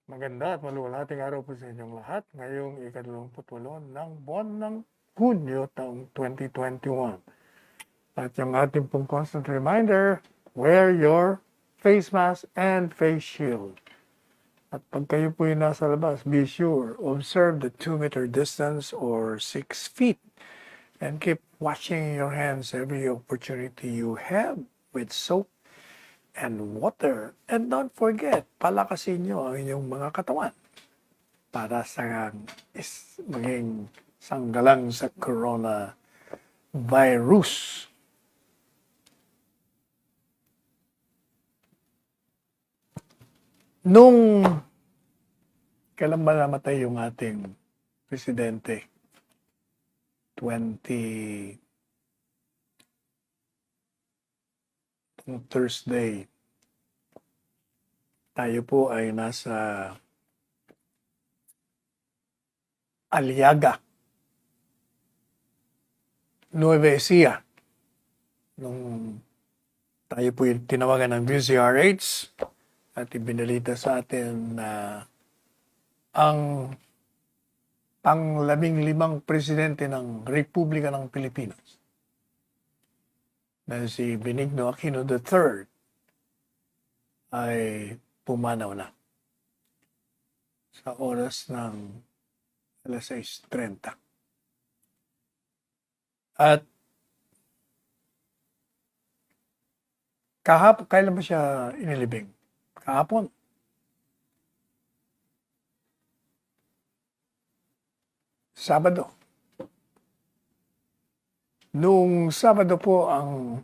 Maganda at maluwalhating araw po sa inyong lahat ngayong ika-28 ng buwan ng Hunyo taong 2021. At yung ating pong constant reminder, wear your face mask and face shield. At pag kayo po yung nasa labas, be sure, observe the 2-meter distance or 6 feet and keep washing your hands every opportunity you have with soap and water. And don't forget, palakasin nyo ang inyong mga katawan para sa maging sanggalang sa corona virus. Nung kailan ba namatay yung ating presidente? 20 Thursday. Tayo po ay nasa Aliaga, Nueva Ecija. Nung tayo po yung tinawagan ng DZRH at ibinalita sa atin na ang pang-15 presidente ng Republika ng Pilipinas na si Benigno Aquino III ay pumanaw na sa oras ng alas 6:30. At kailan ba siya inilibing? Kahapon. Sabado. Noong Sabado po ang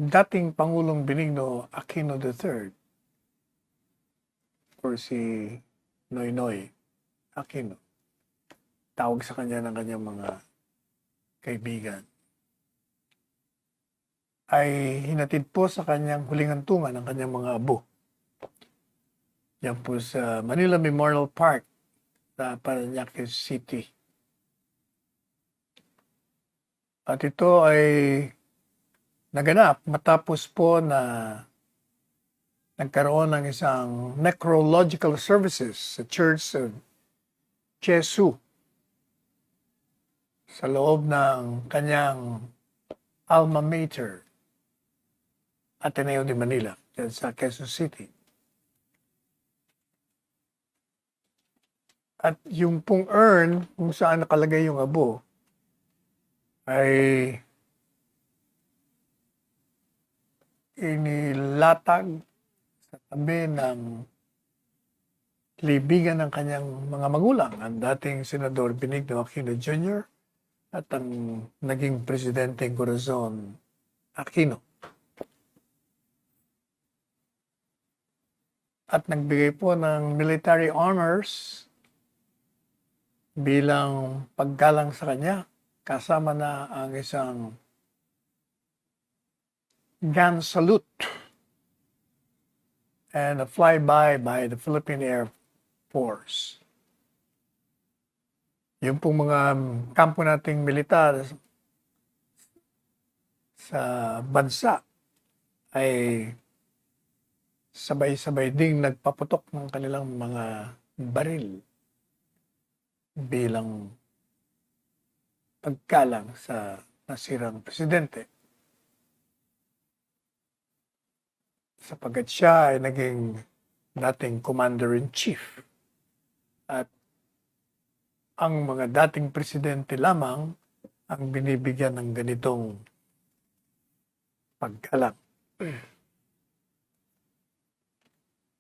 dating Pangulong Benigno Aquino III or si Noynoy Aquino, tawag sa kanya ng kanyang mga kaibigan, ay hinatid po sa kanyang huling hantungan ng kanyang mga abo. Yan po sa Manila Memorial Park sa Parañaque City. At ito ay naganap matapos po na nagkaroon ng isang necrological services sa Church of Jesu sa loob ng kanyang alma mater, Ateneo de Manila, dyan sa Quezon City. At yung pong urn kung saan nakalagay yung abo ay inilatag sa tabi ng libigan ng kanyang mga magulang, ang dating Senador Benigno Aquino Jr. at ang naging Presidente Corazon Aquino. At nagbigay po ng military honors bilang paggalang sa kanya, kasama na ang isang gun salute and a flyby by the Philippine Air Force. Yung pong mga kampo nating militar sa bansa ay sabay-sabay ding nagpaputok ng kanilang mga baril bilang paggalang sa nasirang presidente. Sapagkat siya ay naging dating commander-in-chief. At ang mga dating presidente lamang ang binibigyan ng ganitong paggalang.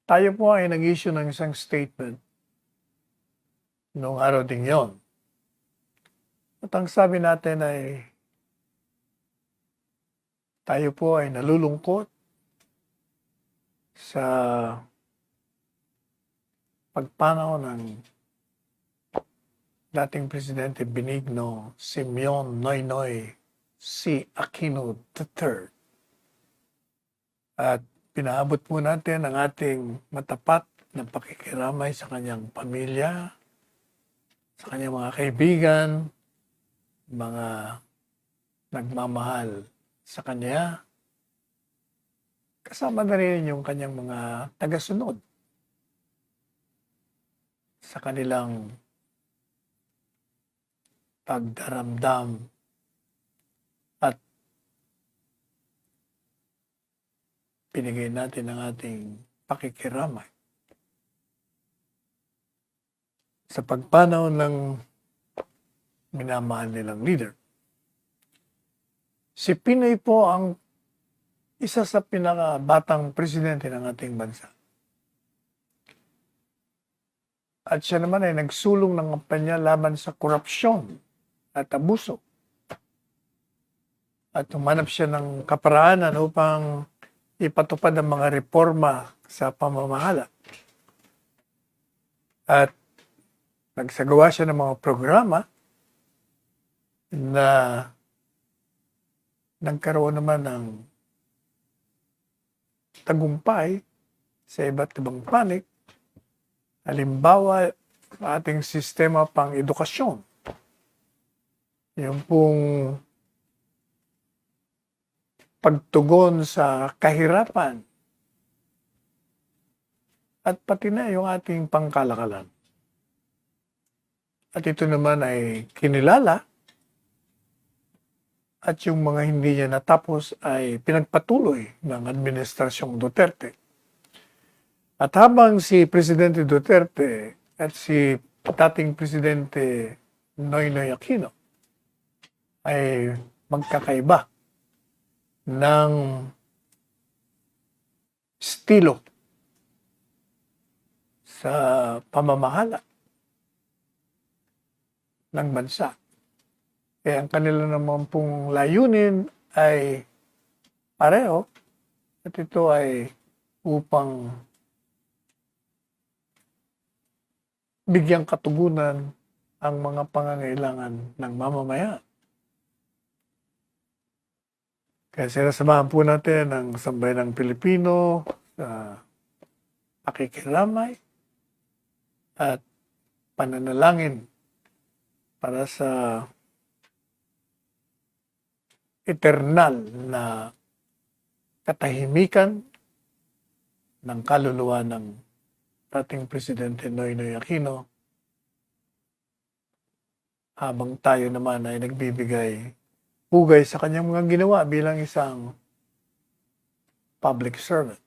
Tayo po ay nag-issue ng isang statement noong araw ding yon. At ang sabi natin ay tayo po ay nalulungkot sa pagpanaw ng dating Presidente Benigno Simeon Noynoy C. Aquino III. At pinaabot po natin ang ating matapat na pakikiramay sa kanyang pamilya, sa kanyang mga kaibigan, mga nagmamahal sa kanya, kasama na rin yung kanyang mga tagasunod sa kanilang pagdaramdam at binigay natin ang ating pakikiramay sa pagpanaw ng minamahal nilang leader. Si Pinoy po ang isa sa pinakabatang presidente ng ating bansa. At siya naman ay nagsulong ng kampanya laban sa korupsyon at abuso. At humanap siya ng kaparaanan upang ipatupad ang mga reforma sa pamamahala. At nagsagawa siya ng mga programa na nagkaroon naman ng tagumpay sa iba't ibang panig. Halimbawa, ating sistema pang edukasyon. Yung pong pagtugon sa kahirapan at pati na yung ating pangkalakalan. At ito naman ay kinilala at yung mga hindi niya natapos ay pinagpatuloy ng Administrasyong Duterte. At habang si Presidente Duterte at si dating Presidente Noynoy Aquino ay magkakaiba ng estilo sa pamamahala ng bansa. Ang kanila naman pong layunin ay pareho at ito ay upang bigyang katugunan ang mga pangangailangan ng mamamayan. Kaya sinasamahan po natin ang sambayanang Pilipino sa pakikiramay at pananalangin para sa eternal na katahimikan ng kaluluwa ng dating Presidente Noynoy Aquino habang tayo naman ay nagbibigay pugay sa kanyang mga ginawa bilang isang public servant.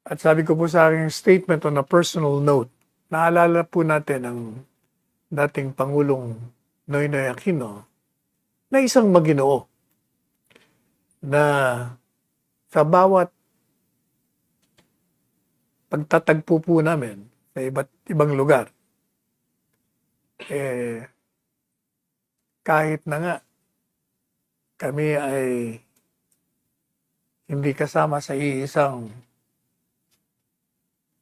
At sabi ko po sa aking statement on a personal note, naalala po natin ang dating Pangulong Noynoy Aquino na isang maginoo na sa bawat pagtatagpo po namin sa iba't ibang lugar, kahit na nga kami ay hindi kasama sa iisang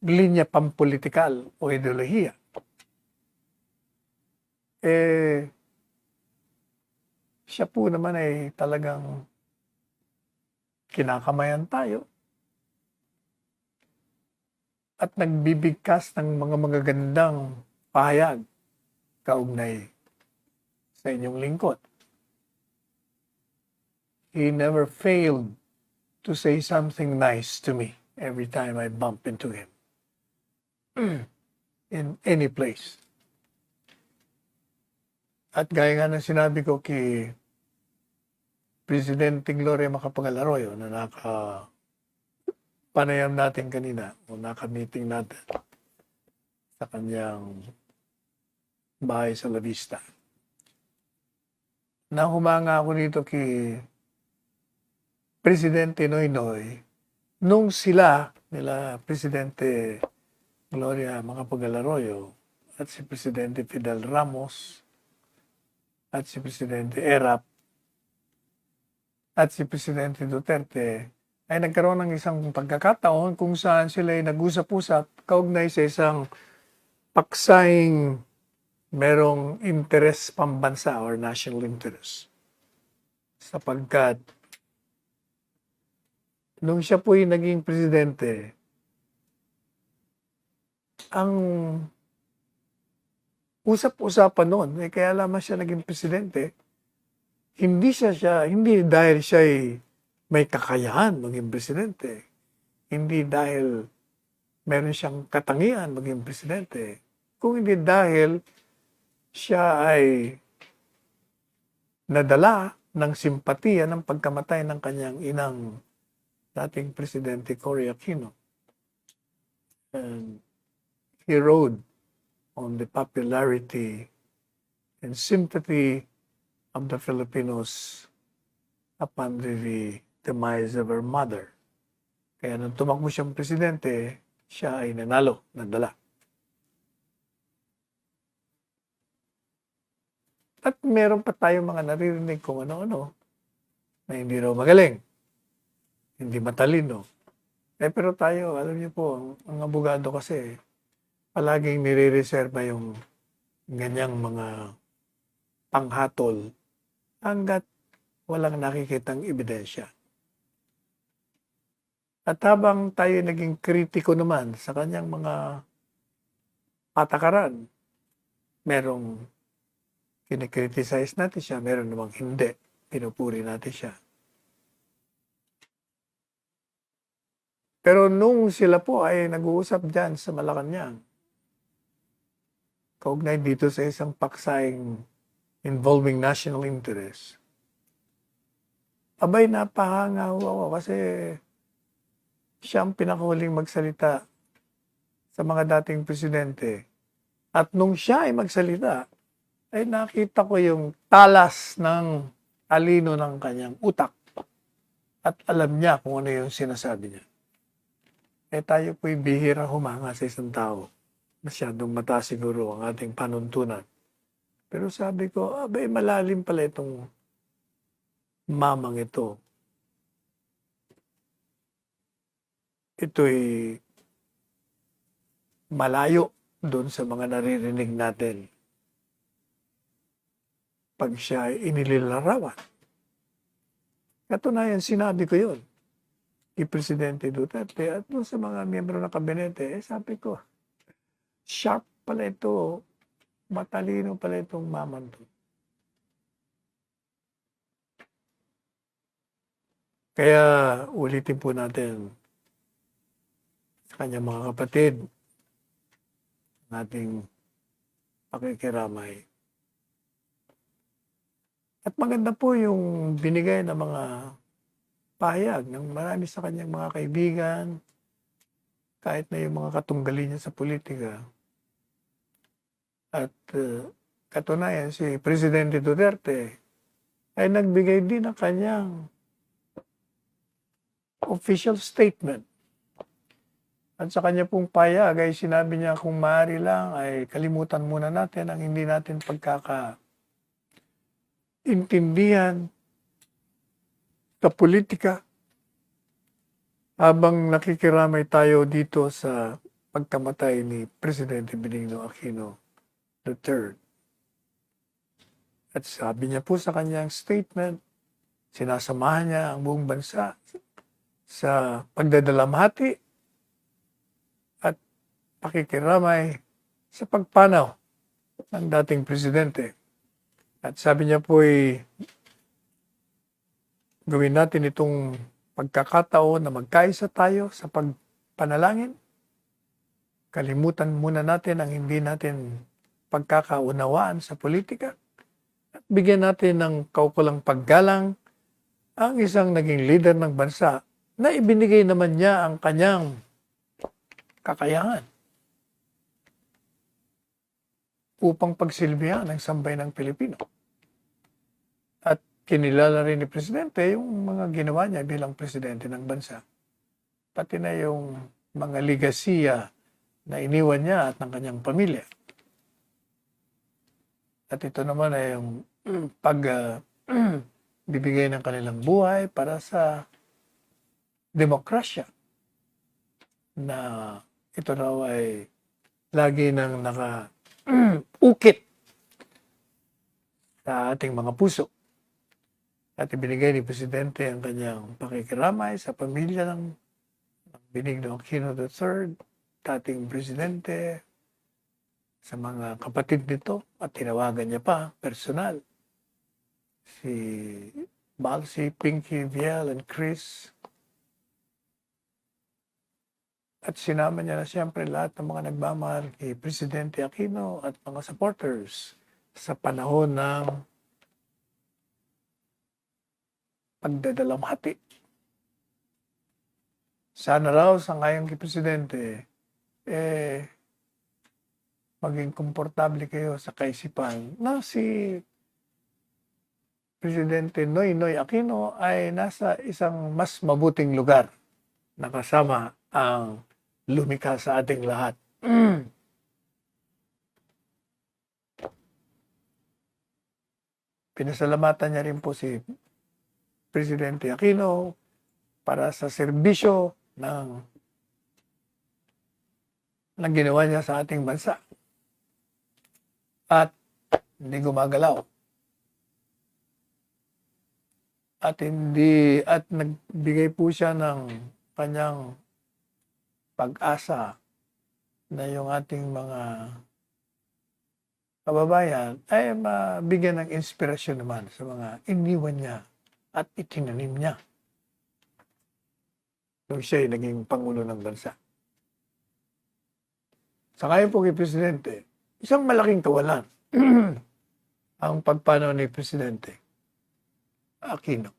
linya pampolitikal o ideolohiya, siya po naman ay talagang kinakamayan tayo at nagbibigkas ng mga magagandang pahayag kaugnay sa inyong lingkod. He never failed to say something nice to me every time I bump into him in any place. At gaya nga ng sinabi ko kay Presidente Gloria Macapagal Arroyo na panayam natin kanina o naka-meeting natin sa kanyang bahay sa La Vista. Nahumanga ako dito kay Presidente Noynoy nung sila nila Presidente Gloria Macapagal Arroyo at si Presidente Fidel Ramos at si Presidente Erap at si Presidente Duterte ay nagkaroon ng isang pagkakataon kung saan sila ay nag-usap-usap kaugnay sa isang paksahing merong interes pambansa or national interest. Sapagkat nung siya po ay naging presidente, ang usap-usapan noon, kaya lamang siya naging presidente, hindi dahil siya ay may kakayahan maging presidente. Hindi dahil meron siyang katangian maging presidente, kung hindi dahil siya ay nadala ng simpatiya ng pagkamatay ng kanyang inang dating presidente Cory Aquino. And he rode on the popularity and sympathy of the Filipinos upon the demise of her mother. Kaya nung tumakbo siyang presidente, siya ay nanalo, nadala. At meron pa tayong mga naririnig kung ano-ano na hindi raw magaling, hindi matalino. Pero tayo, alam niyo po, ang abogado kasi, palaging nire-reserva yung ganyang mga panghatol hanggat walang nakikitang ebidensya. At habang tayo naging kritiko naman sa kanyang mga patakaran, merong kinikriticize natin siya, meron namang hindi, pinupuri natin siya. Pero nung sila po ay nag-uusap dyan sa Malacanang, kaugnay dito sa isang paksaying involving national interest, abay napahangaw ako kasi siya ang pinakahuling magsalita sa mga dating presidente. At nung siya ay magsalita, ay nakita ko yung talas ng talino ng kanyang utak. At alam niya kung ano yung sinasabi niya. Tayo po'y bihira humanga sa isang tao. Masyadong mataas siguro ang ating panuntunan. Pero sabi ko, abay malalim pala itong mamang ito. Ito'y malayo doon sa mga naririnig natin pag siya ay inililarawan. Katunayan, sinabi ko yun kay Presidente Duterte at doon sa mga miyembro ng kabinete, sabi ko, sharp pala ito, matalino pala itong maman to. Kaya ulitin po natin sa kanyang mga kapatid, nating pakikiramay. At maganda po yung binigay ng mga pahayag ng marami sa kanyang mga kaibigan, kahit na yung mga katunggali niya sa politika. At katunayan, si Presidente Duterte ay nagbigay din ng kanyang official statement. At sa kanya pong pahayag ay sinabi niya kung maaari lang ay kalimutan muna natin ang hindi natin pagkakaintindihan sa politika habang nakikiramay tayo dito sa pagkamatay ni Presidente Benigno Aquino III. At sabi niya po sa kanyang statement, sinasamahan niya ang buong bansa sa pagdadalamhati at pakikiramay sa pagpanaw ng dating presidente. At sabi niya po ay gawin natin itong pagkakataon na magkaisa tayo sa pagpanalangin. Kalimutan muna natin ang hindi natin pagkakaunawaan sa politika. At bigyan natin ng kaukulang paggalang ang isang naging leader ng bansa na ibinigay naman niya ang kanyang kakayahan upang pagsilbihan ng sambayanang Pilipino. At kinilala rin ni Presidente yung mga ginawa niya bilang presidente ng bansa. Pati na yung mga ligasiya na iniwan niya at ng kanyang pamilya. At ito naman ay yung bibigay ng kanilang buhay para sa demokrasya na ito raw ay lagi nang naka-ukit sa ating mga puso. At ibinigay ni Presidente ang kanyang pakikiramay sa pamilya ng Benigno Aquino III, dating presidente, sa mga kapatid nito, at tinawagan niya pa, personal, si Balsi, Pinky, Viel, and Chris. At sinama niya na siyempre lahat ng mga nagmamahal kay Presidente Aquino at mga supporters sa panahon ng pagdadalamhati. Sana raw sa ngayon kay Presidente, maging komportable kayo sa kaisipan na si Presidente Noynoy Aquino ay nasa isang mas mabuting lugar na kasama ang lumikha sa ating lahat. Pinasalamatan niya rin po si Presidente Aquino para sa serbisyo ng ginawa niya sa ating bansa. At hindi gumagalaw. At nagbigay po siya ng kanyang pag-asa na yung ating mga kababayan ay mabigyan ng inspirasyon naman sa mga iniwan niya at itinanim niya nung siya ay naging Pangulo ng bansa. Sa ngayon po kay Presidente, isang malaking kawalan ang pagpanaw ni Presidente Aquino.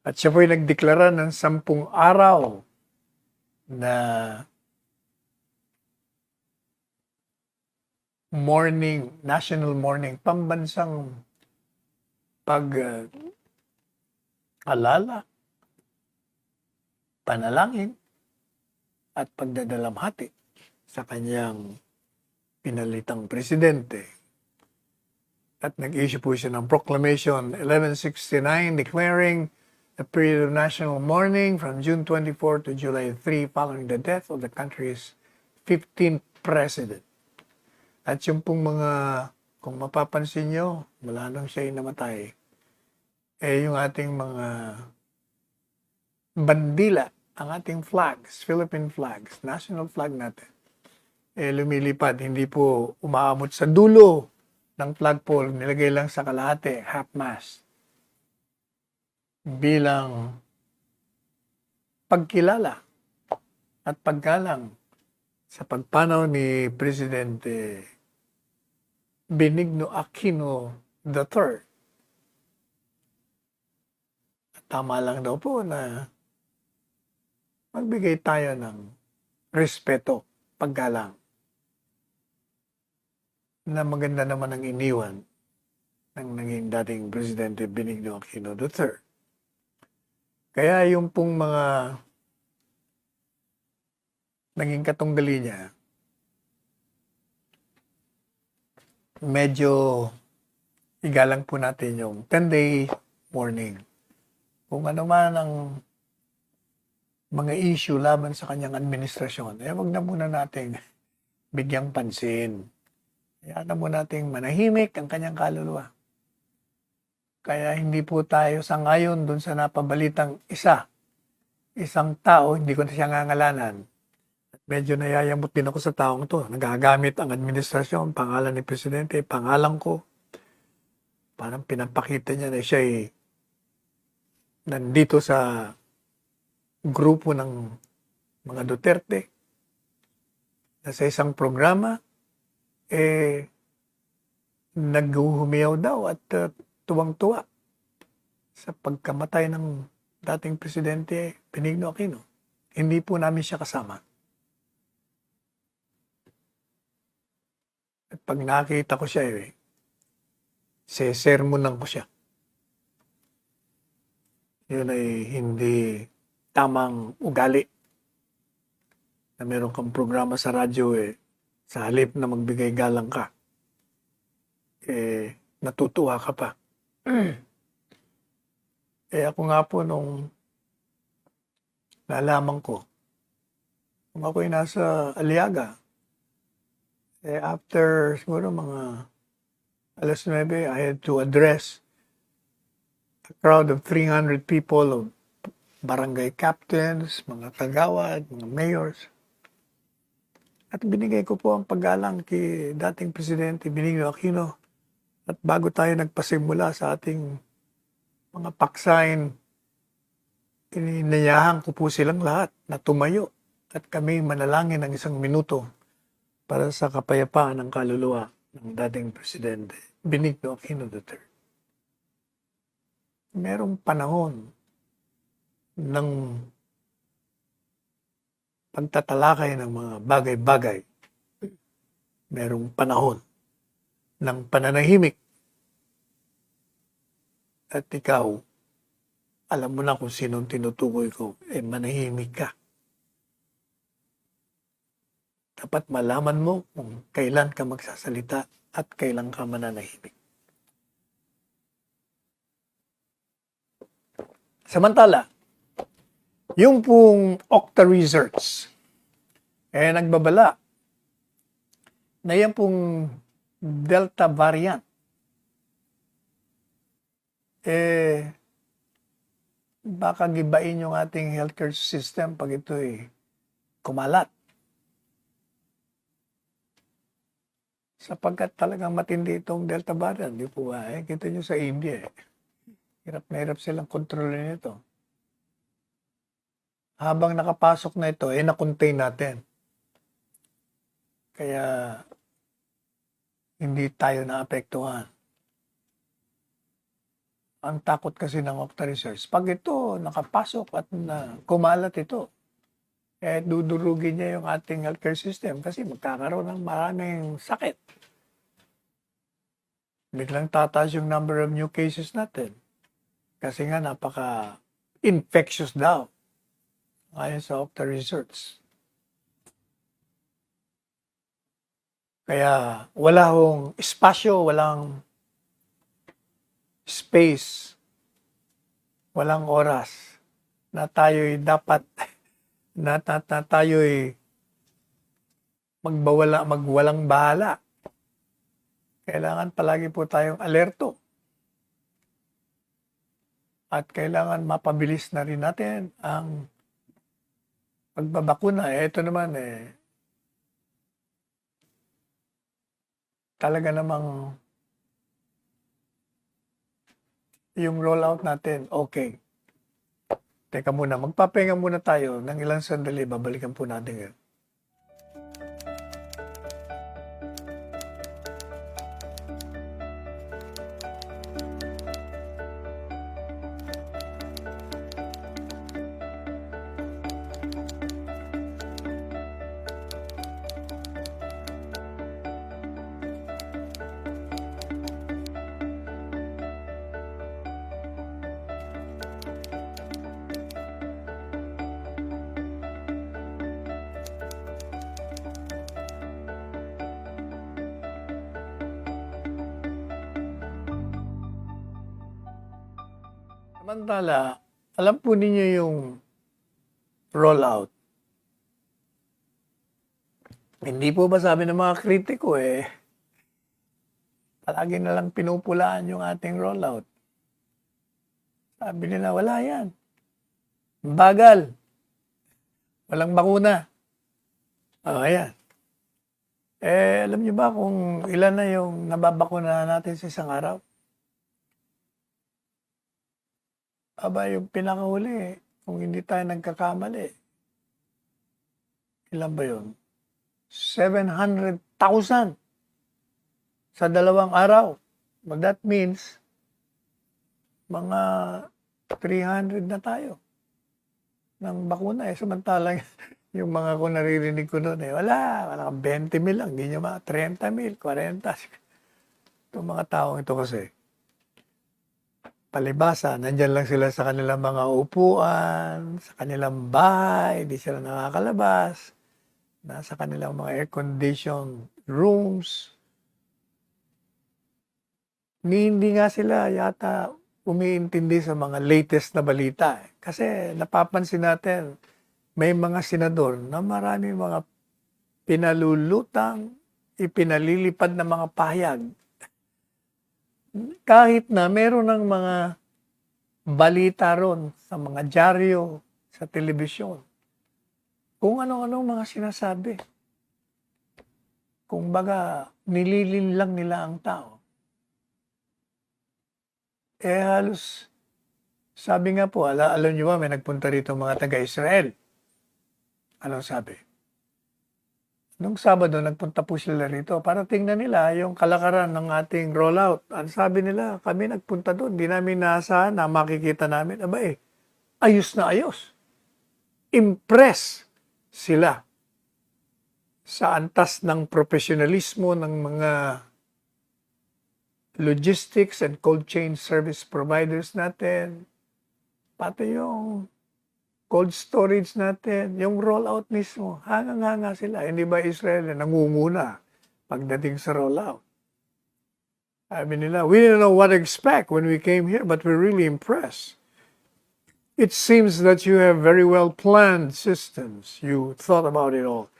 At siya po'y nagdeklara ng 10 araw na national mourning, pambansang pag-alala, panalangin, at pagdadalamhati sa kanyang pinalitang presidente. At nag-issue po siya ng Proclamation 1169 declaring the period of national mourning from June 24 to July 3 following the death of the country's 15th president. At yung pong mga, kung mapapansin nyo, mula nung siya'y namatay, yung ating mga bandila, ang ating flags, Philippine flags, national flag natin, lumilipad, hindi po umaamot sa dulo ng flagpole, nilagay lang sa kalahati, half-mast, bilang pagkilala at paggalang sa pagpanaw ni Presidente Benigno Aquino III. At tama lang daw po na magbigay tayo ng respeto, paggalang, na maganda naman ang iniwan ng naging dating Presidente Benigno Aquino III. Kaya yung pong mga naging katunggali niya, medyo igalang po natin yung 10-day mourning. Kung ano man ang mga issue laban sa kanyang administrasyon, wag na muna nating bigyang pansin. Hayaan na muna nating manahimik ang kanyang kaluluwa. Kaya hindi po tayo sangayon dun sa napabalitang isang tao, hindi ko na siya ngangalanan. Medyo nayayamot din ako sa taong to. Nagagamit ang administrasyon, pangalan ni Presidente, pangalan ko. Parang pinapakita niya na siya ay nandito sa grupo ng mga Duterte. Na sa isang programa, naghuhumiyaw daw at tuwang-tuwa sa pagkamatay ng dating Presidente Benigno Aquino. Hindi po namin siya kasama. At pag nakita ko siya, sesermonan ko siya. Yun ay hindi tamang ugali. Na meron kang programa sa radyo, sa halip na magbigay galang ka, natutuwa ka pa. Ako nga po nung nalaman ko, kung ako'y nasa Aliaga, after siguro mga 9:00, I had to address a crowd of 300 people, of barangay captains, mga kagawad, mga mayors. At binigay ko po ang paggalang kay dating Presidente Benigno Aquino. At bago tayo nagpasimula sa ating mga paksain inayahan ko po silang lahat na tumayo at kami manalangin ng 1 minuto para sa kapayapaan ng kaluluwa ng dating Presidente Benigno Aquino III. Merong panahon ng pagtatalakay ng mga bagay-bagay. Merong panahon ng pananahimik. At ikaw, alam mo na kung sinong tinutukoy ko, manahimik ka. Dapat malaman mo kung kailan ka magsasalita at kailan ka mananahimik. Samantala, yung pong Okta Research, nagbabala na yan pong Delta variant, baka gibain yung ating healthcare system pag ito'y kumalat. Sapagkat talagang matindi itong Delta variant, di po ba? Kita nyo sa India, hirap na hirap silang kontrolin ito. Habang nakapasok na ito, na-contain natin. Kaya, hindi tayo naapektuhan. Ang takot kasi ng Okta Research, pag ito nakapasok at kumalat ito, dudurugin niya yung ating healthcare system kasi magkakaroon ng maraming sakit. Biglang tataas yung number of new cases natin. Kasi nga napaka-infectious daw. Ayon sa Okta Research. Kaya wala hong espasyo, walang space, walang oras na tayo'y dapat na tayo'y magwalang bahala. Kailangan palagi po tayong alerto. At kailangan mapabilis na rin natin ang pagbabakuna. Ito naman talaga namang yung rollout natin, okay. Teka muna, magpapahinga muna tayo ng ilang sandali, babalikan po natin yun. Samantala, alam po ninyo yung rollout. Hindi po ba sabi ng mga kritiko palagi na lang pinupulaan yung ating rollout. Sabi nila, wala yan. Bagal. Walang bakuna. Ayan. Alam nyo ba kung ilan na yung nababakuna natin sa isang araw? Aba, yung pinakahuli, kung hindi tayo nagkakamali, ilan ba yun? 700,000 sa 2 araw. But that means, mga 300 na tayo ng bakuna. Samantalang yung mga kung naririnig ko doon, wala 20 mil lang, hindi nyo 30 mil, 40. Itong mga taong ito kasi, palibasa, nandyan lang sila sa kanilang mga upuan, sa kanilang bahay, hindi sila nakakalabas, nasa kanilang mga air-conditioned rooms. Hindi nga sila yata umiintindi sa mga latest na balita. Kasi napapansin natin, may mga senador na marami mga pinalulutang, ipinalilipad na mga pahayag. Kahit na meron ng mga balita ron sa mga dyaryo, sa telebisyon, kung ano-ano mga sinasabi. Kung baga, nililin lang nila ang tao. Halos Sabi nga po, alam niyo ba, may nagpunta rito mga taga-Israel. Anong sabi? Nung Sabado, nagpunta po sila rito para tingnan nila yung kalakaran ng ating rollout. Ang sabi nila, kami nagpunta doon, di namin naasahan na makikita namin. Aba ayos na ayos. Impress sila sa antas ng profesionalismo ng mga logistics and cold chain service providers natin, pati yung cold storage natin, yung rollout mismo, hangang-hanga sila. Hindi ba Israel nangunguna pagdating sa rollout? Sabi nila, we didn't know what to expect when we came here, but we're really impressed. It seems that you have very well planned systems. You thought about it all.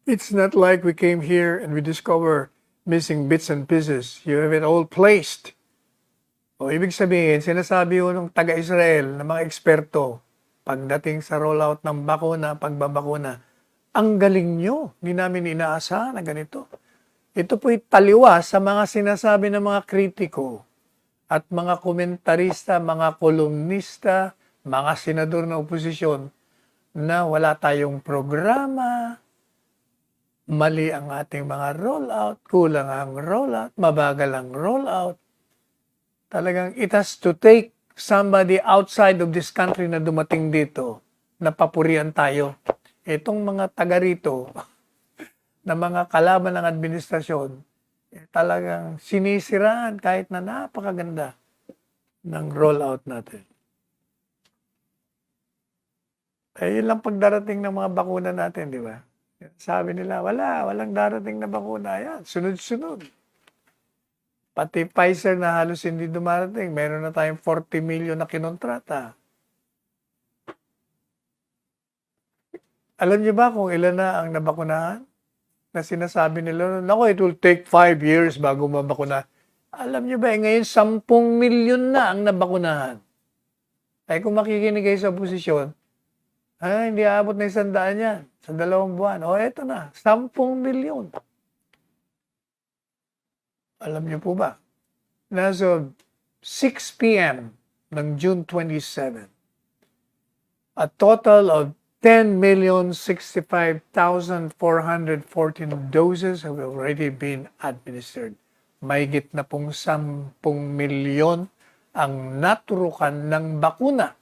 It's not like we came here and we discover missing bits and pieces. You have it all placed. O ibig sabihin, sinasabi ko ng taga-Israel, ng mga eksperto, pagdating sa rollout ng bakuna, pagbabakuna, ang galing nyo. Hindi namin inaasahan na ganito. Ito po'y taliwa sa mga sinasabi ng mga kritiko at mga komentarista, mga kolumnista, mga senador na oposisyon na wala tayong programa, mali ang ating mga rollout, kulang ang rollout, mabagal ang rollout. Talagang it has to take somebody outside of this country na dumating dito na papurihan tayo. Itong mga taga rito na mga kalaban ng administrasyon, talagang sinisiraan kahit na napakaganda ng rollout natin. Yun lang pagdarating ng mga bakuna natin, di ba? Sabi nila, walang darating na bakuna. Yan, sunod-sunod. Pati Pfizer na halos hindi dumarating, meron na tayong 40 million na kinontrata. Alam niyo ba kung ilan na ang nabakunahan? Na sinasabi nila, nako, it will take 5 years bago mabakuna. Alam niyo ba, ngayon 10 milyon na ang nabakunahan. Ay kung makikinig kayo sa oposisyon, hindi aabot na 100 yan sa 2 buwan. Eto na, 10 milyon. Alam niyo po ba, as of 6 p.m. ng June 27, a total of 10,065,414 doses have already been administered. Mahigit na pong 10 milyon ang naturukan ng bakuna.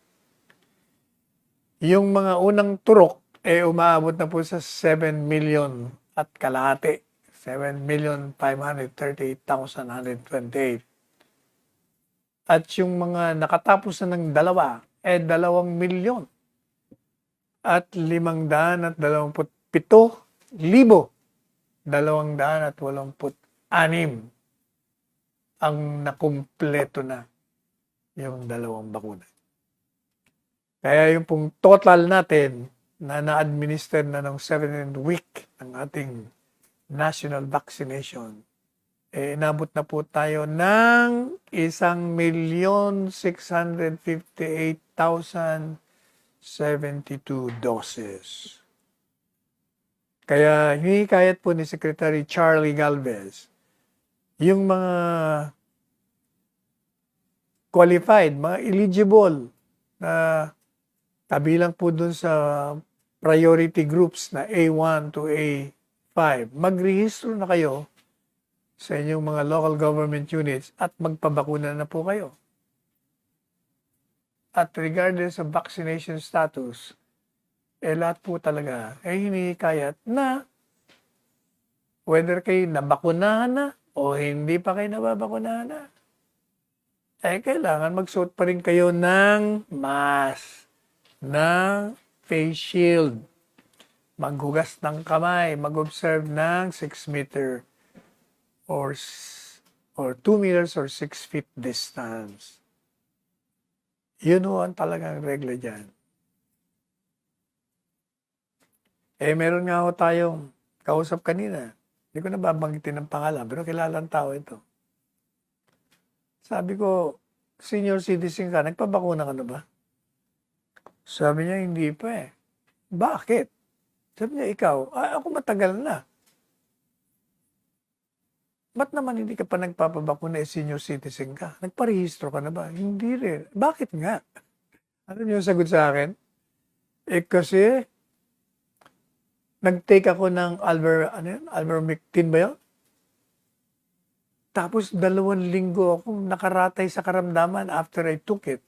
Yung mga unang turok, umaabot na po sa 7 million at kalahati. 7,538,128. At yung mga nakatapos na ng 2 milyon at 527,286 ang nakumpleto na yung 2 bakuna. Kaya yung pong total natin na na-administer na ng 7th week ng ating national vaccination, inabot na po tayo ng 1,658,072 doses. Kaya hinihikayat po ni Secretary Charlie Galvez, yung mga qualified, mga eligible na kabilang po dun sa priority groups na A1 to A5, magrehistro na kayo sa inyong mga local government units at magpabakuna na po kayo. At regardless of vaccination status, lahat po talaga hinihikayat na whether kayo nabakunahan na o hindi pa kayo nababakunahan na, kailangan magsuot pa rin kayo ng mask, ng face shield, maghugas ng kamay, mag-observe ng 6 meter or 2 meters or 6 feet distance. Yun ho ang talagang regla dyan. Meron nga ho tayong kausap kanina. Hindi ko nababanggitin ng pangalan, pero kilalang tao ito. Sabi ko, senior citizen ka, nagpabakuna ka na ba? Sabi niya, hindi pa Bakit? Sabi niya, ikaw, ako matagal na. ba't naman hindi ka pa nagpapabakuna, senior citizen ka? Nagparehistro ka na ba? Hindi rin. Bakit nga? Ano yung sagot sa akin? Kasi nag-take ako ng Ivermectin ba yun? Tapos 2 linggo akong nakaratay sa karamdaman after I took it.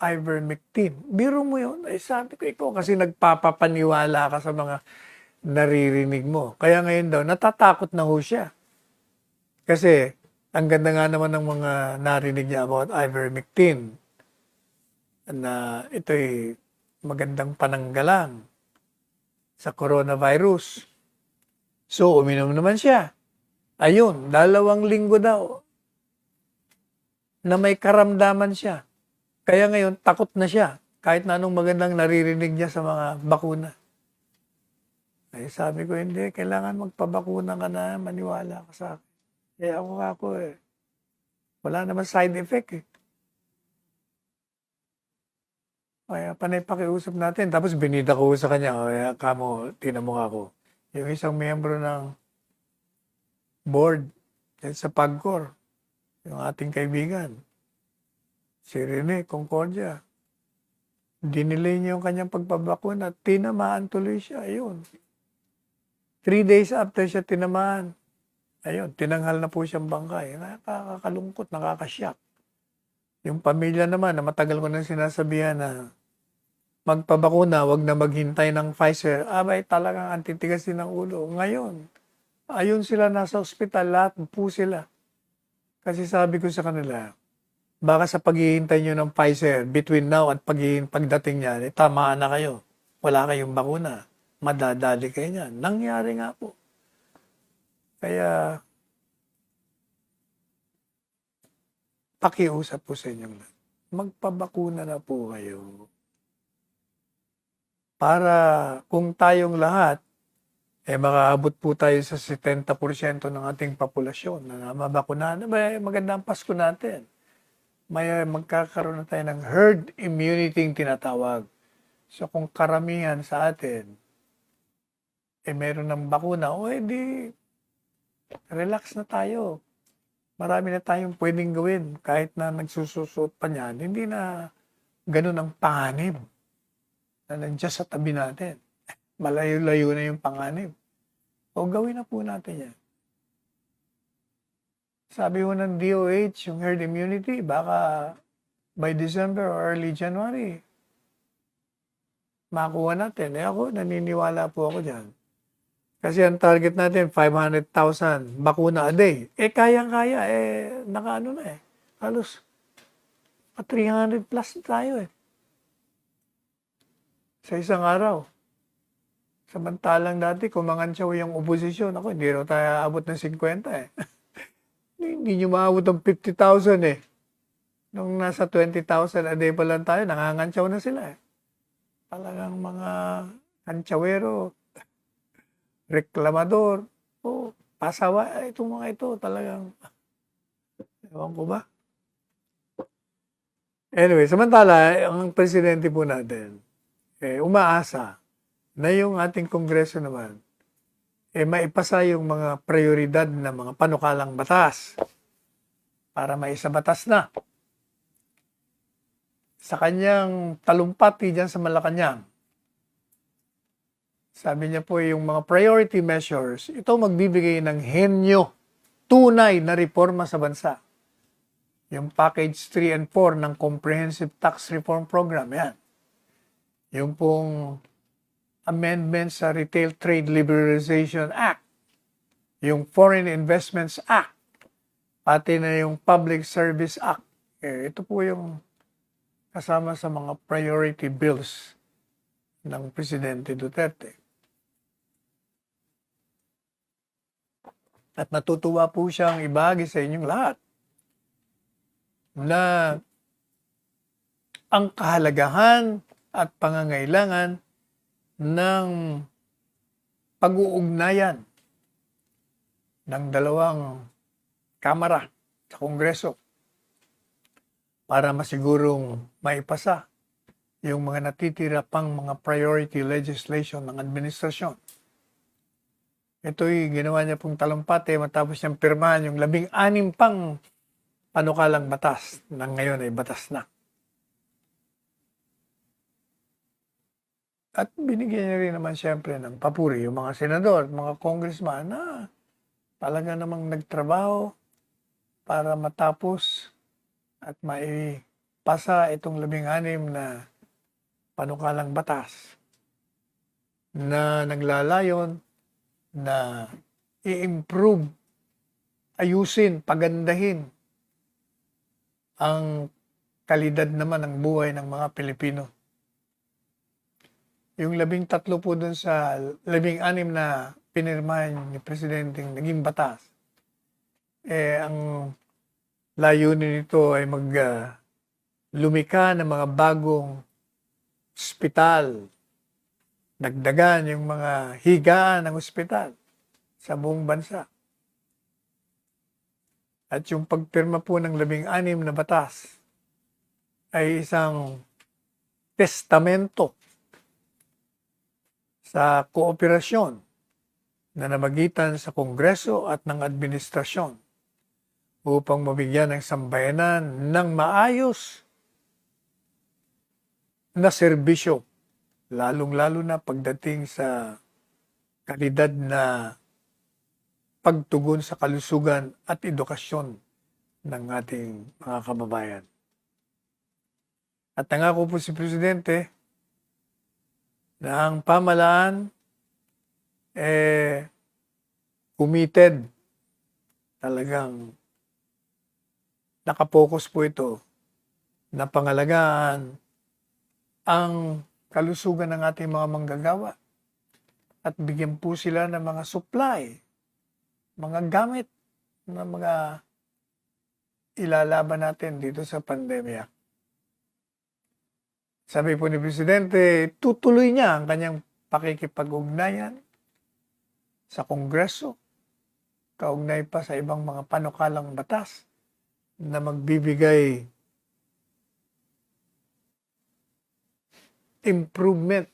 Ivermectin. Biro mo yun? Sabi ko, ikaw kasi nagpapapaniwala ka sa mga naririnig mo. Kaya ngayon daw, natatakot na ho siya. Kasi, ang ganda nga naman ng mga narinig niya about Ivermectin na ito'y magandang pananggalang sa coronavirus. So, uminom naman siya. Ayun, 2 linggo daw na may karamdaman siya. Kaya ngayon, takot na siya. Kahit na anong magandang naririnig niya sa mga bakuna. Ay, sabi ko, hindi, kailangan magpabakuna ka na, maniwala ka sa akin. Ako wala naman side effect eh. Kaya panay pakiusap natin. Tapos binida ko sa kanya, kaya kamo, tinamok ako. Yung isang miyembro ng board sa PAGCOR, yung ating kaibigan, si Rene Concordia, dinilay niya yung kanyang pagpabakuna, tinamaan tuloy siya, ayun. 3 days after siya tinamaan, ayun, tinanghal na po siyang bangkay. Nakakalungkot, nakakasyak. Yung pamilya naman, na matagal ko nang sinasabihan na magpabakuna, wag na maghintay ng Pfizer. Abay, talagang antitigas din ng ulo. Ngayon, ayun sila nasa ospital, lahat po sila. Kasi sabi ko sa kanila, baka sa paghihintay nyo ng Pfizer, between now at pagdating niya, tamaan na kayo. Wala kayong bakuna. Madadali kayo niyan. Nangyari nga po. Kaya, pakiusap po sa inyong lahat. Magpabakuna na po kayo. Para kung tayong lahat, makaabot po tayo sa 70% ng ating populasyon na mabakunahan. Magandang Pasko natin. Magkakaroon na tayo ng herd immunity yung tinatawag. So kung karamihan sa atin, meron ng bakuna, di relax na tayo. Marami na tayong pwedeng gawin kahit na nagsususot pa niyan. Hindi na ganun ang panganib na nandiyan sa tabi natin. Malayo-layo na yung panganib. O gawin na po natin yan. Sabi mo ng DOH, yung herd immunity, baka by December or early January, makuha natin. Ako, naniniwala po ako dyan. Kasi ang target natin, 500,000 bakuna a day. Kayang-kaya. Nakaano na halos 300 plus tayo sa isang araw. Samantalang dati, kumangantsaw yung oposisyon. Ako, hindi raw tayo abot ng 50 Hindi nyo maabot ng 50,000 Nung nasa 20,000 a day pa lang tayo, nangangantsaw na sila Talagang mga kantsawero, reklamador, pasawa, itong mga ito talagang, ewan ko ba? Anyway, samantala, ang presidente po natin, umaasa na yung ating kongreso naman, maipasa yung mga prioridad na mga panukalang batas para maisabatas na sa kanyang talumpati dyan sa Malacanang. Sabi niya po yung mga priority measures, ito magbibigay ng henyo, tunay na reforma sa bansa. Yung package 3 and 4 ng Comprehensive Tax Reform Program, yan. Yung pong amendments sa Retail Trade Liberalization Act, yung Foreign Investments Act, pati na yung Public Service Act. Ito po yung kasama sa mga priority bills ng Presidente Duterte. At natutuwa po siyang ibahagi sa inyong lahat na ang kahalagahan at pangangailangan ng pag-uugnayan ng dalawang kamara sa Kongreso para masigurong maipasa yung mga natitira pang mga priority legislation ng administrasyon. Ito'y ginawa niya pong talumpati matapos niyang pirmahan yung 16 pang panukalang batas na ngayon ay batas na. At binigyan niya rin naman siyempre ng papuri yung mga senador, mga congressman na talaga namang nagtrabaho para matapos at maipasa itong 16 na panukalang batas na naglalayon na i-improve, ayusin, pagandahin ang kalidad naman ng buhay ng mga Pilipino. Yung 13 po dun sa 16 na pinirmahan ni Presidenteng naging batas, ang layunin nito ay lumika ng mga bagong ospital, dagdagan yung mga higaan ng ospital sa buong bansa. At yung pagpirma po ng 16 na batas ay isang testamento sa kooperasyon na namagitan sa Kongreso at ng administrasyon upang mabigyan ng sambayanan ng maayos na serbisyo, lalong-lalo na pagdating sa kalidad na pagtugon sa kalusugan at edukasyon ng ating mga kababayan. At nangako po si Presidente na ang pamahalaan committed, talagang nakapokus po ito na pangalagaan ang kalusugan ng ating mga manggagawa at bigyan po sila ng mga supply, mga gamit na mga ilalaban natin dito sa pandemya. Sabi po ni Presidente, tutuloy niya ang kanyang pakikipag-ugnayan sa Kongreso, kaugnay pa sa ibang mga panukalang batas na magbibigay improvement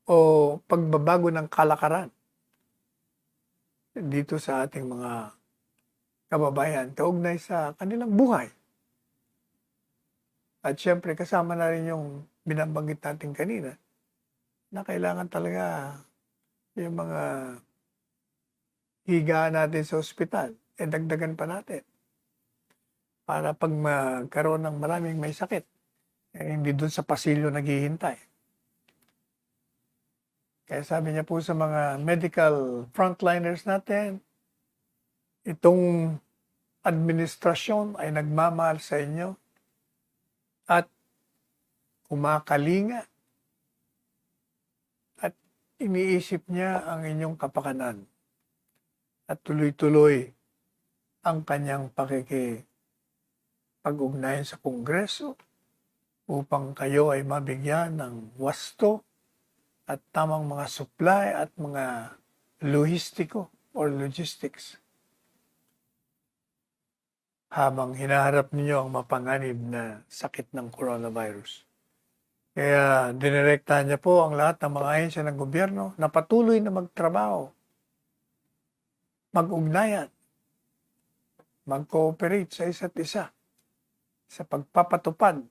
o pagbabago ng kalakaran dito sa ating mga kababayan kaugnay sa kanilang buhay. At syempre kasama na rin yung binabanggit natin kanina na kailangan talaga yung mga higaan natin sa ospital, dagdagan pa natin para pag magkaroon ng maraming may sakit, hindi doon sa pasilyo naghihintay. Kaya sabi niya po sa mga medical frontliners natin, itong administrasyon ay nagmamahal sa inyo at kumakalinga at iniisip niya ang inyong kapakanan at tuloy-tuloy ang kanyang pakikipag-ugnayan sa Kongreso upang kayo ay mabigyan ng wasto at tamang mga supply at mga logistiko or logistics habang hinaharap ninyo ang mapanganib na sakit ng coronavirus. Kaya dinirektahan niya po ang lahat ng mga ahensya ng gobyerno na patuloy na magtrabaho, mag-ugnayan, mag-cooperate sa isa't isa sa pagpapatupad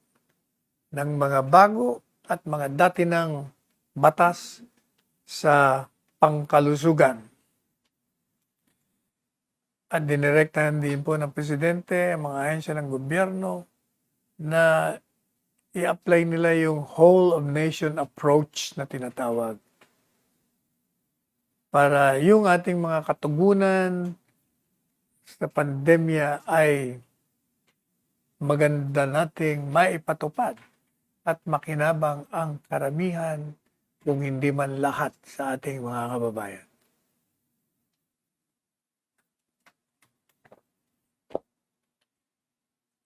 ng mga bago at mga dati ng batas sa pangkalusugan. At dinirektahan din po ng Presidente ang mga ahensya ng gobyerno na i-apply nila yung whole of nation approach na tinatawag para yung ating mga katugunan sa pandemya ay maganda nating maipatupad at makinabang ang karamihan kung hindi man lahat sa ating mga kababayan.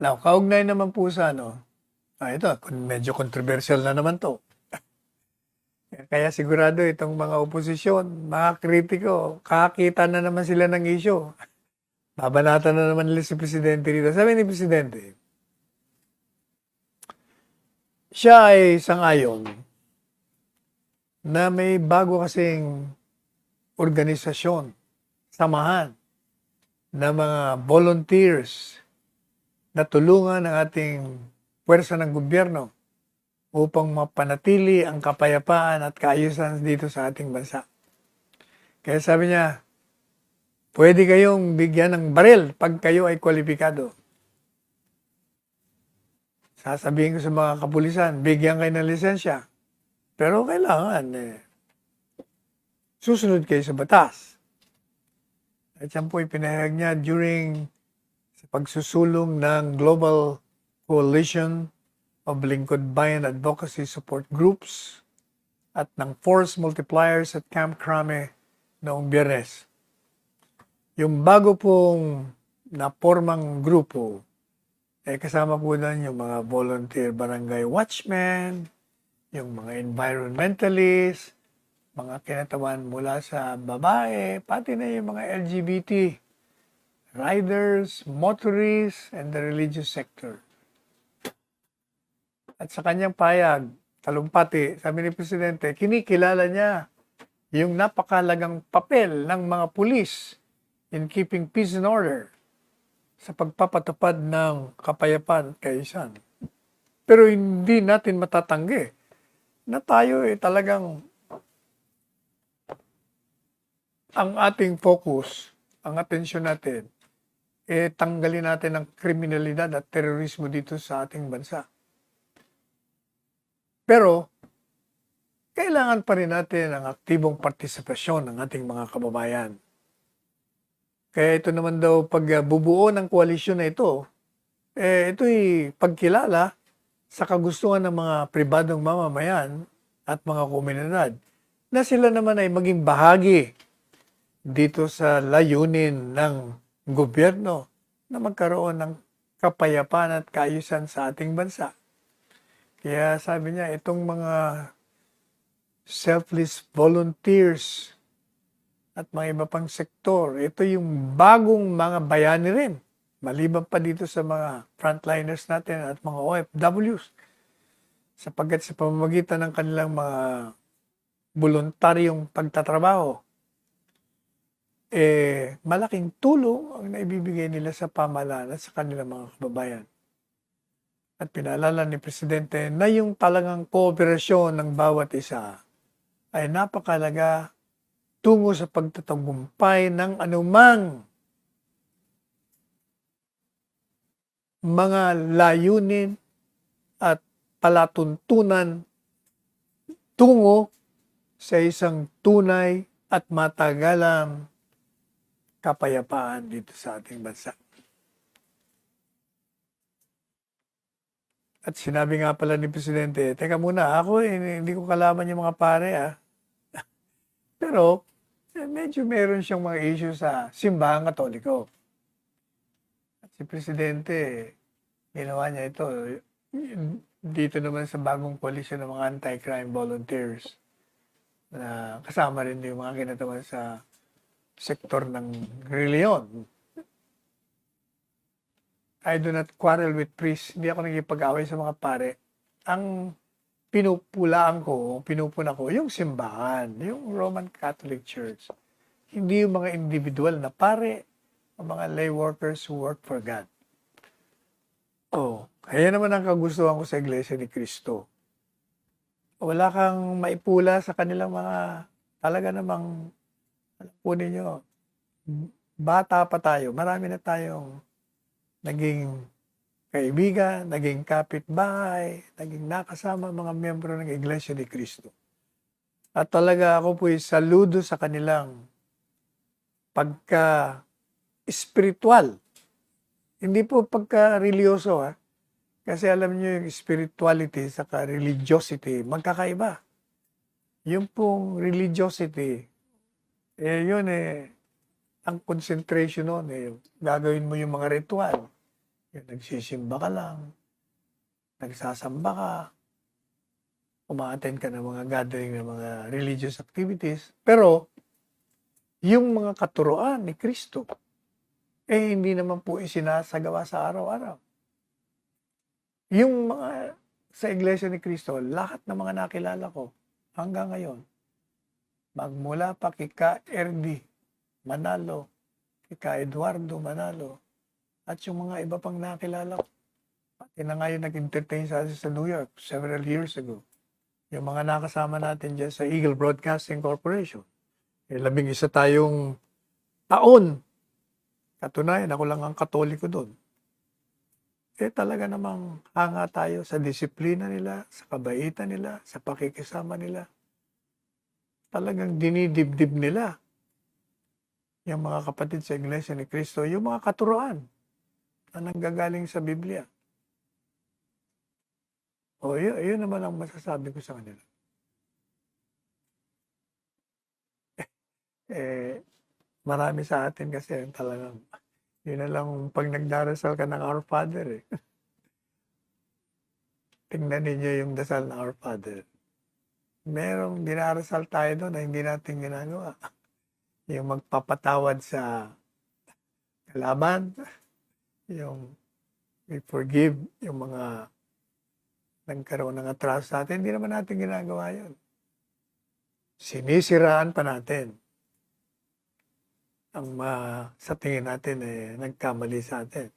Now, kaugnay naman po sa ito, medyo controversial na naman to. Kaya sigurado itong mga oposisyon, mga kritiko, kakita na naman sila ng issue. Babanatan na naman nila si Presidente dito. Sabi ni Presidente, siya ay sangayon na may bago kasing organisasyon, samahan na mga volunteers na tulungan ng ating puwersa ng gobyerno upang mapanatili ang kapayapaan at kaayusan dito sa ating bansa. Kaya sabi niya, pwede kayong bigyan ng baril pag kayo ay kwalipikado. Sasabihin ko sa mga kapulisan, bigyan kayo ng lisensya. Pero kailangan, susunod kayo sa batas. At yan po ipinahayag niya during sa pagsusulong ng Global Coalition of Lingkod Bayan Advocacy Support Groups at ng Force Multipliers at Camp Crame noong Biyernes. Yung bago pong napormang grupo, kasama po doon yung mga volunteer barangay watchmen, yung mga environmentalists, mga kinatawan mula sa babae, pati na yung mga LGBT, riders, motorists, and the religious sector. At sa kanyang payag, talumpati, sabi ni Presidente, kinikilala niya yung napakalagang papel ng mga pulis in keeping peace and order sa pagpapatupad ng kapayapaan at kaayusan. Pero hindi natin matatanggi na tayo talagang ang ating focus, ang atensyon natin, tanggalin natin ang kriminalidad at terorismo dito sa ating bansa. Pero, kailangan pa rin natin ang aktibong partisipasyon ng ating mga kababayan. Kaya ito naman daw, pag bubuo ng koalisyon na ito, ito'y pagkilala sa kagustuhan ng mga pribadong mamamayan at mga komunidad na sila naman ay maging bahagi dito sa layunin ng gobyerno na magkaroon ng kapayapaan at kaayusan sa ating bansa. Kaya sabi niya, itong mga selfless volunteers at mga iba pang sektor, ito yung bagong mga bayani rin. Maliban pa dito sa mga frontliners natin at mga OFWs. Sapagkat sa pamamagitan ng kanilang mga voluntaryong pagtatrabaho, malaking tulong ang naibibigay nila sa pamahalaan at sa kanilang mga kababayan. At pinaalala ni Presidente na yung talagang kooperasyon ng bawat isa ay napakalaga tungo sa pagtatagumpay ng anumang mga layunin at palatuntunan tungo sa isang tunay at matagalang kapayapaan dito sa ating bansa. At sinabi nga pala ni Presidente, teka muna, ako hindi ko kalaman yung mga pare Pero medyo meron siyang mga issue sa simbahang Katoliko. At si Presidente, ginawa niya ito dito naman sa bagong koalisyon ng mga anti-crime volunteers na kasama rin yung mga kinatawan sa sektor ng reliyon. I do not quarrel with priests. Hindi ako nagipag-away sa mga pare. Ang pinupulaan ko, pinupuna ko, yung simbahan, yung Roman Catholic Church. Hindi yung mga individual na pare, o mga lay workers who work for God. Kaya naman ang kagustuhan ko sa Iglesia ni Cristo. Wala kang maipula sa kanilang mga, talaga namang, alam po ninyo, bata pa tayo, marami na tayong naging kaibigan, naging kapitbahay, naging nakasama mga miyembro ng Iglesia ni Cristo. At talaga ako po'y saludo sa kanilang pagka-spiritual. Hindi po pagka-religyoso Kasi alam niyo yung spirituality sa religiosity, magkakaiba. Yung pong religiosity, yun ang concentration nun, gagawin mo yung mga ritual. Nagsisimba ka lang, nagsasamba ka, uma-attend ka ng mga gathering ng mga religious activities. Pero, yung mga katuroan ni Kristo, hindi naman po isinasagawa sa araw-araw. Yung mga sa Iglesia ni Cristo, lahat ng mga nakilala ko hanggang ngayon, magmula pa kika Erdi Manalo, kika Eduardo Manalo, at yung mga iba pang nakilala ko. Pati na nga yung nag-entertain sa atin sa New York several years ago. Yung mga nakasama natin dyan sa Eagle Broadcasting Corporation. 11 tayong taon. Katunayan, ako lang ang Katoliko doon. Talaga namang hanga tayo sa disiplina nila, sa kabaitan nila, sa pakikisama nila. Talagang dinidibdib nila yung mga kapatid sa Iglesia ni Cristo, yung mga katuroan na nanggagaling sa Biblia. Yun naman ang masasabi ko sa kanila. Marami sa atin kasi talagang yun na lang pag nagdarasal ka ng Our Father. Tingnan ninyo yung dasal ng Our Father. Merong dinarasal tayo doon na hindi natin ginagawa. Yung magpapatawad sa kalaban, yung we forgive yung mga nagkaroon ng atraso sa atin, hindi naman natin ginagawa yun. Sinisiraan pa natin ang sa tingin natin nagkamali sa atin.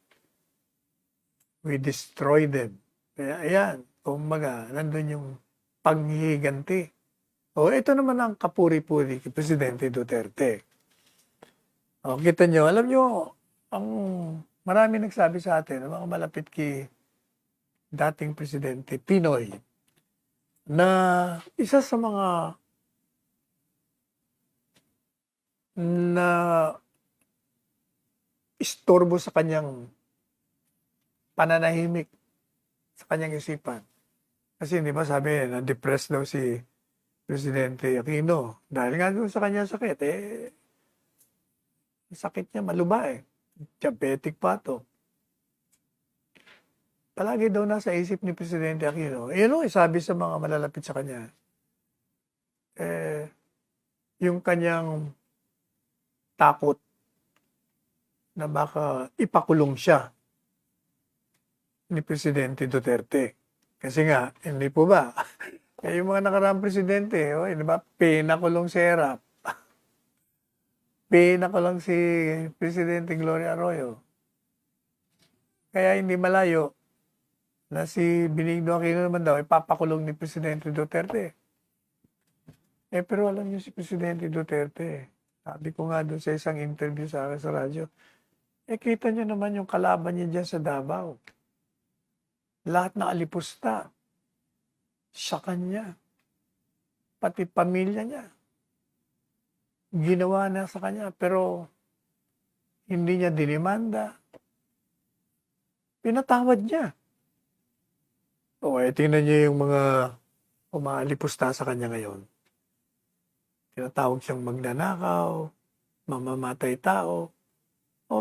We destroy them. Kaya ayan, kumbaga, nandun yung panghihiganti. Ito naman ang kapuri-puri kay Presidente Duterte. Kita nyo, alam nyo, ang marami nagsabi sa atin, ang mga malapit kay dating Presidente Pinoy, na isa sa mga na istorbo sa kanyang pananahimik, sa kanyang isipan. Kasi hindi ba sabi na-depressed daw si Presidente Aquino. Dahil nga doon sa kanyang sakit, sakit niya maluba Diabetic pa to. Palagi daw nasa isip ni Presidente Aquino. Sabi sa mga malalapit sa kanya, yung kanyang takot na baka ipakulong siya ni Presidente Duterte. Kasi nga, hindi po ba? Yung mga nakaraang presidente, di ba? Pinakulong si Erap. Pinakulong si Presidente Gloria Arroyo. Kaya hindi malayo na si Benigno Aquino naman daw ipapakulong ni Presidente Duterte. Pero alam niyo si Presidente Duterte, sabi ko nga doon sa isang interview sa akin sa radyo, kita niyo naman yung kalaban niya dyan sa Davao. Lahat na alipusta sa kanya. Pati pamilya niya. Ginawa na sa kanya, pero hindi niya dinimanda. Pinatawad niya. Tingnan niyo yung mga umalipusta sa kanya ngayon. Tinatawag siyang magnanakaw, mamamatay tao.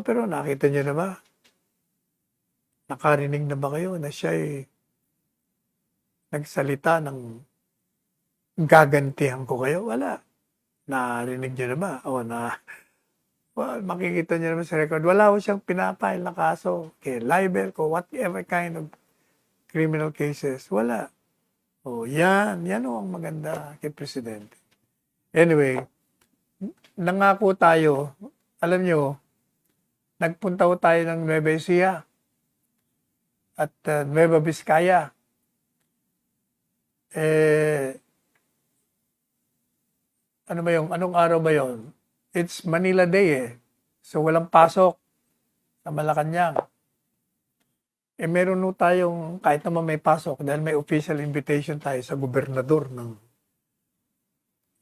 Pero nakita niyo na ba? Nakarinig na ba kayo na siya'y nagsalita ng gagantihan ko kayo? Wala. Narinig niyo na ba? Makikita niyo naman sa record. Wala ko siyang pinapile na kaso, kay libel ko, whatever kind of criminal cases. Wala. Yan ang maganda kay Presidente. Anyway, nangako tayo, alam nyo, nagpunta tayo ng Nueva Ecija at Nueva Vizcaya. Anong araw ba yon? It's Manila Day So walang pasok sa Malacanang. Meron tayong, kahit naman may pasok, dahil may official invitation tayo sa gobernador ng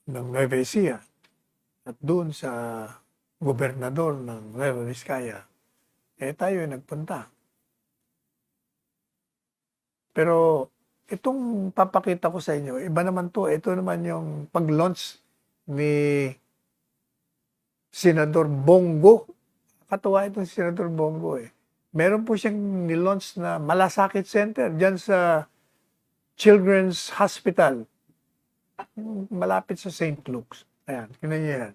Nueva Ecija at doon sa gobernador ng Nueva Vizcaya, tayo nagpunta. Pero itong papakita ko sa inyo, iba naman to. Ito naman yung pag-launch ni Senador Bongo. Katuwa itong si Senador Bongo Meron po siyang nilaunch na malasakit center dyan sa Children's Hospital. Malapit sa St. Luke's. Ayan, kinan niyo yan.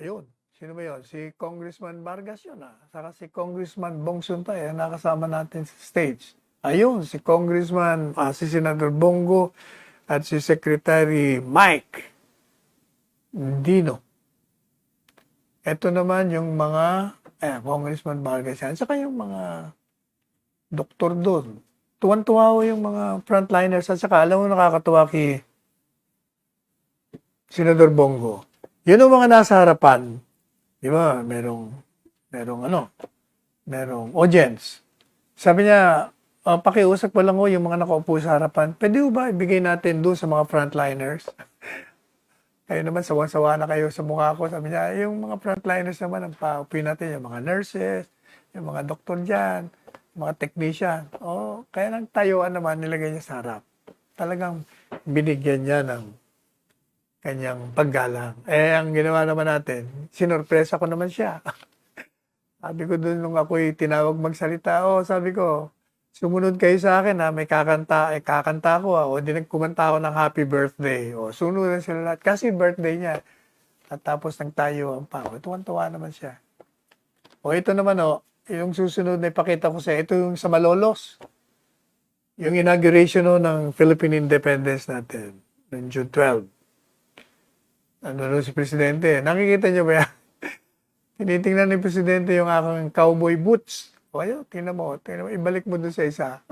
Ayun. Sino ba yun? Si Congressman Vargas yun Saka si Congressman Bong Suntay nakasama natin sa stage. Ayun, si Congressman, si Senator Bongo, at si Secretary Mike Dino. Ito naman yung mga Congressman Vargas yan, saka yung mga doktor doon. Tuwan-tuwa yung mga frontliners at saka alam mo nakakatuwa kay Senador Bongo. Yun ang mga nasa harapan. Di ba? Merong audience. Sabi niya, pakiusap ko lang ho yung mga nakaupo sa harapan. Pwede ba ibigay natin doon sa mga frontliners? Kayo naman, sawa-sawa na kayo sa mukha ko. Sabi niya, yung mga frontliners naman, ang paupuin natin, yung mga nurses, yung mga doktor dyan, mga technician. Kaya nang tayuan naman, nilagay niya sa harap. Talagang binigyan niya ng kanyang paggalang. Ang ginawa naman natin, sinurpresa ko naman siya. Sabi ko doon nung ako'y tinawag magsalita, sabi ko, sumunod kayo sa akin may kakanta ko o di nagkumanta ako ng happy birthday. Sunod na sila lahat. Kasi birthday niya. At tapos nagtayo ang pa. Tuwan-tuwa naman siya. Ito naman yung susunod na ipakita ko sa ito yung sa Malolos. Yung inauguration ng Philippine Independence natin noong June 12. Si Presidente. Nakikita niyo ba yan? Tinitingnan ni Presidente yung aking cowboy boots. Tingnan mo, ibalik mo doon sa isa.